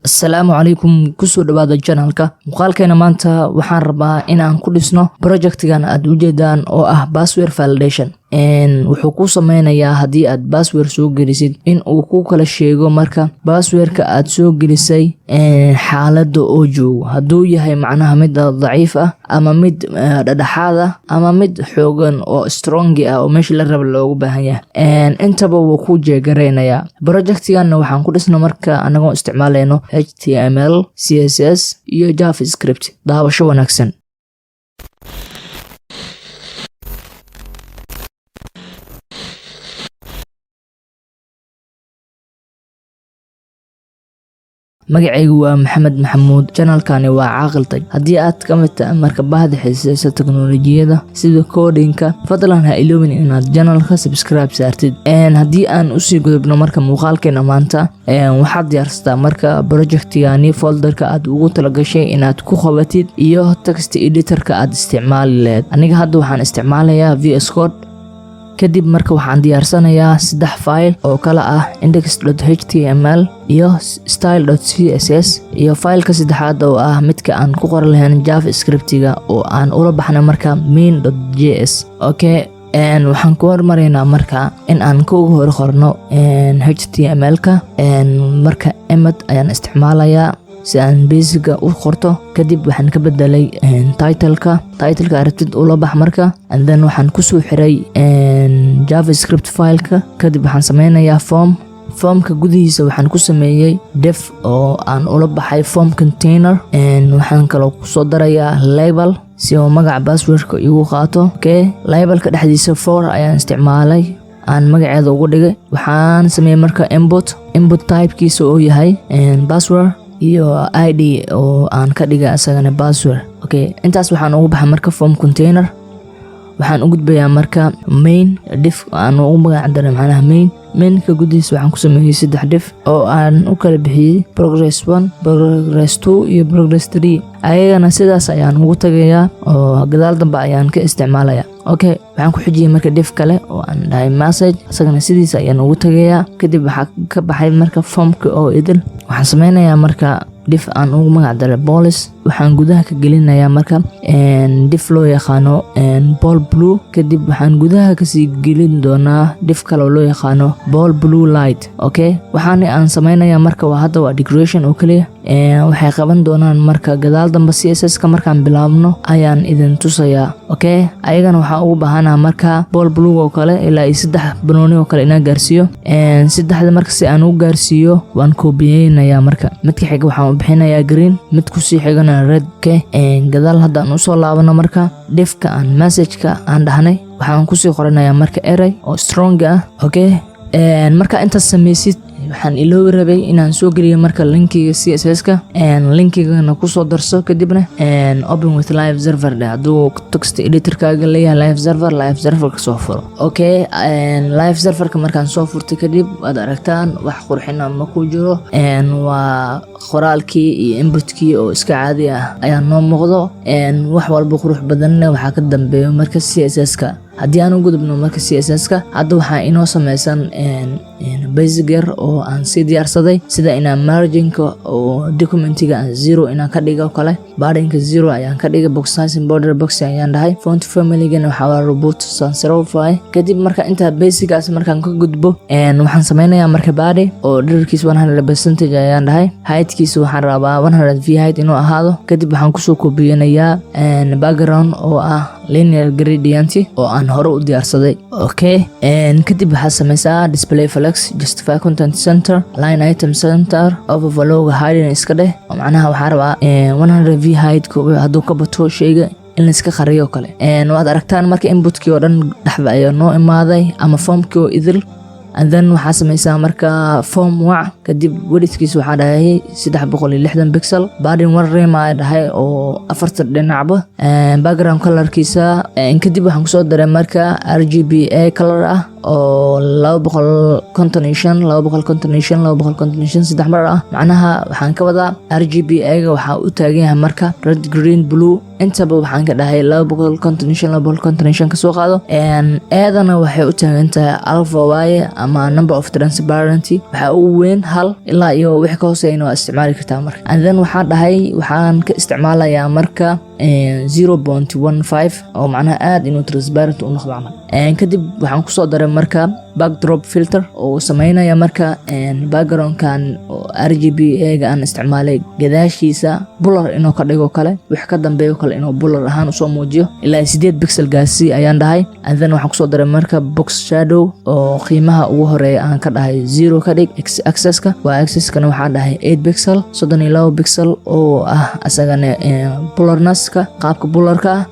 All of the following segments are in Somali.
Assalaamu calaykum kusoo dhawaada channelka. Muuqaalkeena maanta waxaan rabaa in aan ku dhisno projectgan aad u jeedaan oo ah password validation. Wuxuu ku sameynayaa haddii aad password soo gelisid in uu ku kala sheego marka passwordka aad soo gelisay xaaladda oo joogo, hadduu yahay macnaha mid daciif ah ama mid dhexdhexaad ah ama mid xoogan oo strong ah oo meesha la rabo loogu baahan yahay. Intaba wuu ku jeegareynayaa. Projectgan waxaan ku dhisno marka anagoo isticmaalayno HTML, CSS iyo JavaScript. Daawasho wanaagsan. magacaygu waa Maxamed Maxamuud. channelkani waa Caaqiltay. haddii aad ka mid tahay marka baahda xiisaysa teknoolajiyada sida codingka, fadlan ha iloobin inaad channelka subscribe saartid. haddii aan usii gudubno marka muuqaalkeena maanta, waxaad diyaarsataa marka projectgani folderka aad ugu talagashay inaad ku qabatid iyo text editorka aad isticmaali lahayd. aniga hadda waxaan isticmaalayaa VS Code. kadib marka waxaan diyaarsanayaa 3 file oo kala ah index.html iyo style.css iyo fileka saddexaad oo ah midka aan ku qoran lahayn JavaScript-ga oo aan ula baxnay marka main.js. waxaan ku hormaraynaa marka in aan ku hor qorno HTML-ka. marka emmet ayaan isticmaalayaa si aan basic u qorto. kadib waxaan ka bedelay title-ka aragtid ula bax marka, and then waxaan ku soo xiray JavaScript file-ka. kadib waxaan sameynayaa formka gudihiisa waxaan ku sameeyay div oo aan ula baxay form container. waxaan kaloo ku soo darayaa label si uu magaca passwordka igu qaato. labelka dhexdiisa for ayaan isticmaalay aan magaceeda ugu dhigay. waxaan sameeyay marka input type-kiisa oo yahay password iyo ID oo aan ka dhigay asagana password. intaas waxaan ugu baxay marka form container. waxaan u gudbayaa marka main div aan ugu magac daray macnaha mainka gudihiisa waxaan ku sameeyay 3 div oo aan u kala bixiyay progress 1, progress 2 iyo progress 3. ayagana sidaas ayaan ugu tagayaa oo gadaal dambe ayaan ka isticmaalayaa. waxaan ku xijiyay marka div kale oo aan dhahay message, asagana sidiisa ayaan ugu tagayaa. kadib waxaa ka baxay marka formka oo idil. waxaan sameynayaa marka div aan ugu magac daray police. waxaan gudaha ka gelinayaa marka div loo yaqaano ball blue. kadib waxaan gudaha kasii gelin doonaa div kale oo loo yaqaano ball blue light. waxaan aan sameynayaa marka hadda waa decoration oo kaliya. waxay qaban doonaan marka gadaal dambe CSS-ka markaan bilaabno ayaan idin tusayaa. ayagana waxaan ugu baahanahay marka ball blue oo kale ilaa 3 banooni oo kale inaan gaarsiiyo. 3 marka si aan u gaarsiiyo waan koobiyeynayaa marka. midka xiga waxaan u bixinayaa green, mid ku sii xigana red. gadaal haddaan u soo laabano marka divka aan message-ka aan dhahnay waxaan ku sii qoranayaa marka array oo strong ah. marka intaas sameysid waxaan iloobi rabay inaan soo geliyo marka linkiga CSS-ka. linkigana ku soo darso kadibna open with live server hadduu text editor-kaaga leeyahay live server ka soo furo. live server-ka markaan soo furtay kadib waad aragtaan wax qurxina ma ku jiro. waa qoraalkii iyo inputkii oo iska caadi ah ayaa noo muuqdo. wax walba qurux badanna waxaa ka dambeeyo marka CSS-ka. haddii aan u gudubno marka CSS-ka, hadda waxaa inoo sameysan basic yar oo aan sii diyaarsaday sida inaan margin-ka oo documentiga aan 0 inaan ka dhigo kale. padding-ka 0 ayaan ka dhigay. box size and border box ayaan dhahay. font family-gana waxaa waa robot sans serify. kadib marka inta basic-gaas markaan ka gudbo waxaan sameynayaa marka body oo dhererkiisa 100% ayaan dhahay. height-kiisa waxaan rabaa 100 v height inuu ahaado. kadib waxaan kusoo koobiyeynayaa background oo ah linear gradient oo aan hore u diyaarsaday. kadib waxaa sameysaa display flex, justify content center, line item center, overflow hiding iska dheh. macnaha waxaa rabaa 100 v height hadduu ka bato shayga in la iska qariyo kale. waad aragtaan marka inputkii oo dhan dhexda ayaa noo imaaday ama formkii oo idil. and then waxaa sameysaa marka form wac. kadib widthkiisa waxaa dhahay 360 pixel. padding 1 rem ay dhahay oo 4 dhinacba. background colorkiisa kadib waxaan kusoo daray marka RGBA color ah oo 255 saddex mar ah. macnaha waxaan ka wadaa RGB-ga waxa uu taagan yahay marka red green blue intaba waxaan ka dhahay 255 ka soo qaado. eedana waxay u taagan tahay alpha waaye ama number of transparency waxa uu weyn hal ilaa iyo wixii ka hooseeyna waa isticmaali kartaa marka. and then waxaan dhahay waxaan ka isticmaalayaa marka 0.15 oo macnaha aad inuu transparent u noqdo camal. kadib waxaan ku soo daray marka backdrop filter oo sameynaya marka background-kan oo RGB-ga aan isticmaalay gadaashiisa blur inuu ka dhigo kale wix ka dambeeyo kale inuu blur ahaan u soo muujiyo ilaa 8 pixel gaasi ayaan dhahay. and then waxaan ku soo daray marka box shadow oo qiimaha ugu horeeya aan ka dhahay 0 ka dhig. axis-ka waa axis-kana waxaan dhahay 8 pixel 32 pixel oo ah asagana blurnaska qaabka blurka ah.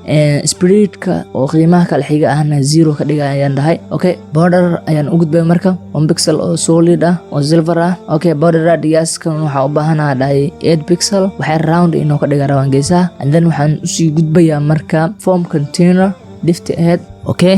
speed-ka oo qiimaha kala xiga ahna 0 ka dhig ayaan dhahay. okay border ayaan u gudbay marka 1 pixel oo solid ah oo silver ah. okay border radius-ka waxa u baahanahay dhahay 8 pixel waxay round inuu ka dhiga rawaan geesaha. and then waxaan u sii gudbayaa marka form container lift ahead. okay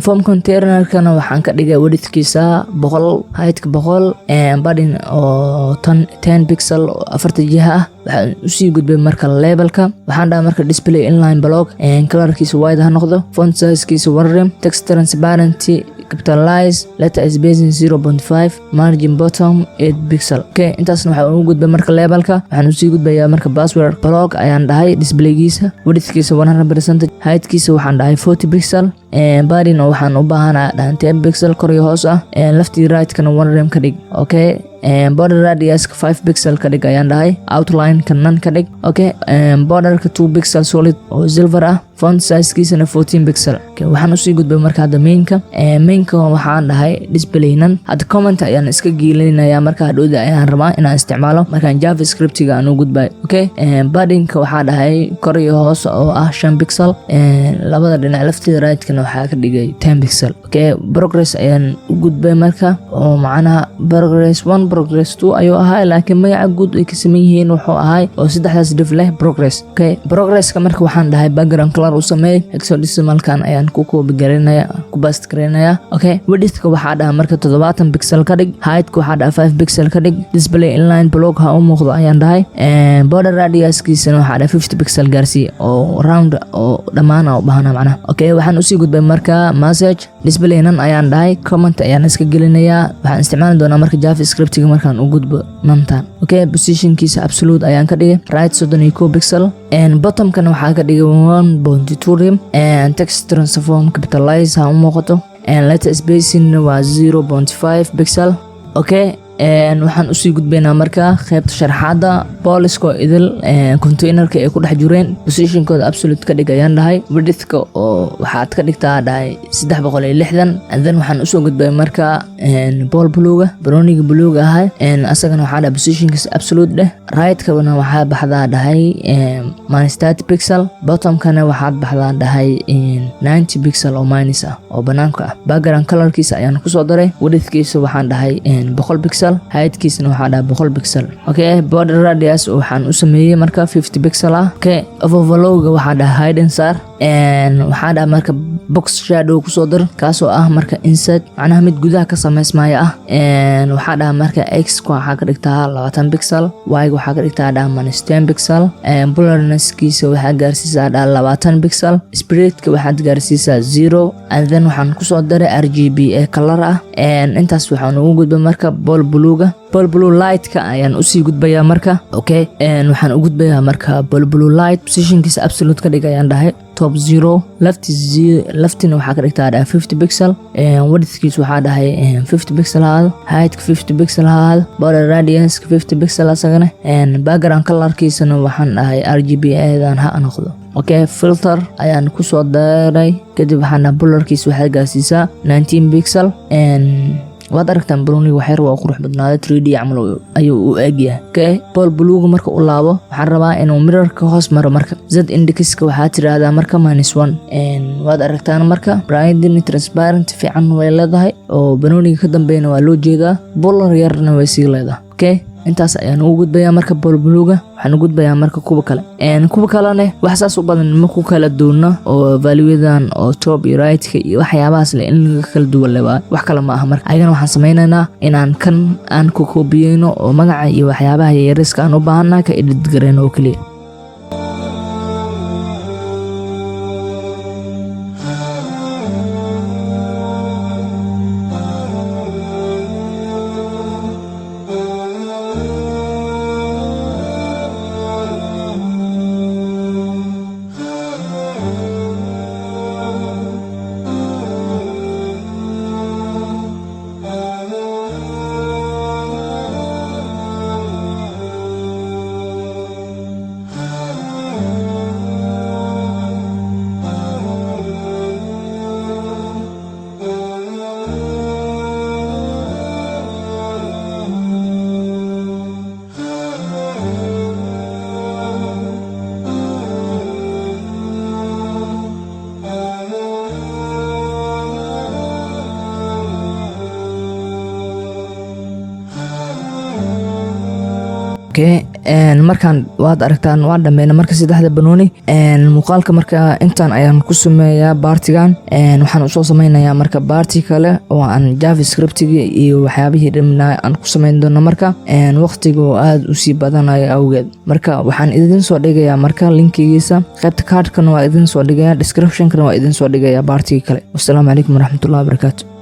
form container-kana waxaan ka dhigay width-kiisa 100 height-ka 100 padding oo 10 pixel oo 40 jiha ah. waxaan u sii gudbay marka label-ka waxaan dhahay marka display inline block color-kiisa wide ha noqdo. font size-kiisa 1 rem. text transparency capitalize. letter spacing 0.5. margin bottom 8 pixel. okay intaasna waxaan u gudbay marka label-ka waxaan u sii gudbayaa marka password block ayaan dhahay display-giisa width-kiisa 100%. height-kiisa waxaan dhahay 40 pixel. padding oo waxaan u baahanahay dhahan 10 pixel kor iyo hoos ah. left iyo right-kana 1 rem ka dhig. okay border radius-ka 5 pixel ka dhig ayaan dhahay. outline-ka none ka dhig. okay border-ka 2 pixel solid oo silver ah. font size-kiisana 14 pixel. okay waxaan u sii gudbay marka hadda mainka waxaan dhahay display none. hadda comment ayaan iska geelinayaa marka hadhowda ayaan rabaa inaan isticmaalo markaan JavaScript-ga aan u gudbay. okay padding-ka waxaan dhahay kor iyo hoos oo ah 5 pixel. labada dhinac left iyo right-kana waxaa ka dhigay 10 pixel. okay progress ayaan u gudbay marka oo macnaha progress 1 progress 2 ayuu ahaa laakiin magaca guud ay ka sameyn yihiin wuxuu ahaa oo saddexdaas dhif leh progress. okay progress-ka marka waxaan dhahay background color u sameey hexadecimal-kan ayaan ku copy gareynaya ku paste gareynaya. okay width-ka waxaa dhahay marka 70 pixel ka dhig. height-ka waxaa dhahay 5 pixel ka dhig. display inline block ha u muuqdo ayaan dhahay. border radius-kiisana waxaa dhahay 50 pixel gaarsiiya oo round oo dhammaan u baahana macnaha. okay waxaan u sii gudbay marka message display none ayaan dhahay. comment ayaan iska gelinayaa waxaan isticmaali doonaa marka JavaScript-ga markaan u gudbo nantan. okay position-kiisa absolute ayaan ka dhigay right 32 pixel. bottom-kana waxaa ka dhigay 1.2 rem. text transform capitalize ha u muuqato. letter spacing waa 0.5 pixel. okay waxaan usii gudbaynaa marka qaybta sharaxaada booliska idil container-ka ay ku dhex jireen position-kooda absolute ka dhig ayaan dhahay. width-ka oo waxaad ka dhigtaa dhahay 360. and then waxaan usoo gudbay marka ball blue-ga browniga blue-ga ahay asagana waxaa dhahay position-kiisa absolute dheh. right-kana waxaa baxdaa dhahay -30 pixel. bottom-kana waxaad baxdaa dhahay 90 pixel oo minus ah oo banaanka ah. background color-kiisa ayaan kusoo daray. width-kiisa waxaan dhahay 100 pixel. height-kiisana waxaa dhahay 100 pixel. okay border radius waxaan u sameeyay marka 50 pixel ah. okay overflow-ga waxaa dhahay hidden sar. waxaa dhahay marka box shadow kusoo dar kaasoo ah marka insert macnaha mid gudaha ka sameysmaya ah. waxaa dhahay marka x-ka waxaa ka dhigtaa 20 pixel. y-ga waxaa ka dhigtaa dhahay -10 pixel. blurriness-kiisa waxaa gaarsiisaa dhahay 20 pixel. spread-ka waxaad gaarsiisaa 0. and then waxaan kusoo daray RGB color ah. intaas waxaan ugu gudbay marka ball blue-ga blue light-ka ayaan usii gudbayaa marka. okay waxaan u gudbayaa marka blue light position-kiisa absolute ka dhig ayaan dhahay top 0. leftina waxaa ka dhigtaa dhahay 50 pixel. width-kiisa waxaa dhahay 50 pixel ahaado. height-ka 50 pixel ahaado. border radius-ka 50 pixel asagana. background color-kiisana waxaan dhahay RGB-dan ha noqdo. okay filter ayaan kusoo daray kadib waxaan dhahay blur-kiisa waxaa gaarsiisaa 19 pixel. waad aragtaan browniga waxyar waa qurux badnaaday 3D camal ayuu u eegyahay. okay ball blue-ga marka u laabo waxaan rabaa inuu mirror-ka hoos maro marka z index-ka waxaa tiraahdaa marka -1. waad aragtaan marka brightness transparent fiican way leedahay oo browniga ka dambeeyna waa loo jeedaa. blur yarna way sii leedahay. okay intaas ayaan ugu gudbayaa marka buluuga waxaan u gudbayaa marka kuwa kale kuwa kalena wax saas u badan ma ku kala duuna oo value-dan oo top iyo right-ka iyo waxyaabahaas le in laga kala duwan leh wax kale ma aha marka ayagana waxaan sameynaynaa inaan kan aan ku koobiyeyno oo magaca iyo waxyaabaha yariska aan u baahanahay ka edit gareyno oo kaliya markaan waad aragtaan waan dhameeyna marka saddexda banooni muuqaalka marka intaan ayaan ku sameeyaa baartigan waxaan u soo sameynayaa marka baarti kale oo aan javascript-ga iyo waxyaabihii dhamnaa aan ku sameyn doono marka waqtiga oo aad u sii badanayo awgeed marka waxaan idin soo dhigayaa marka linkigiisa qaybta card-kana waa idin soo dhigayaa description-kana waa idin soo dhigayaa baartiga kale. Wassalaamu calaykum waraxmatullaahi wabarakaatu.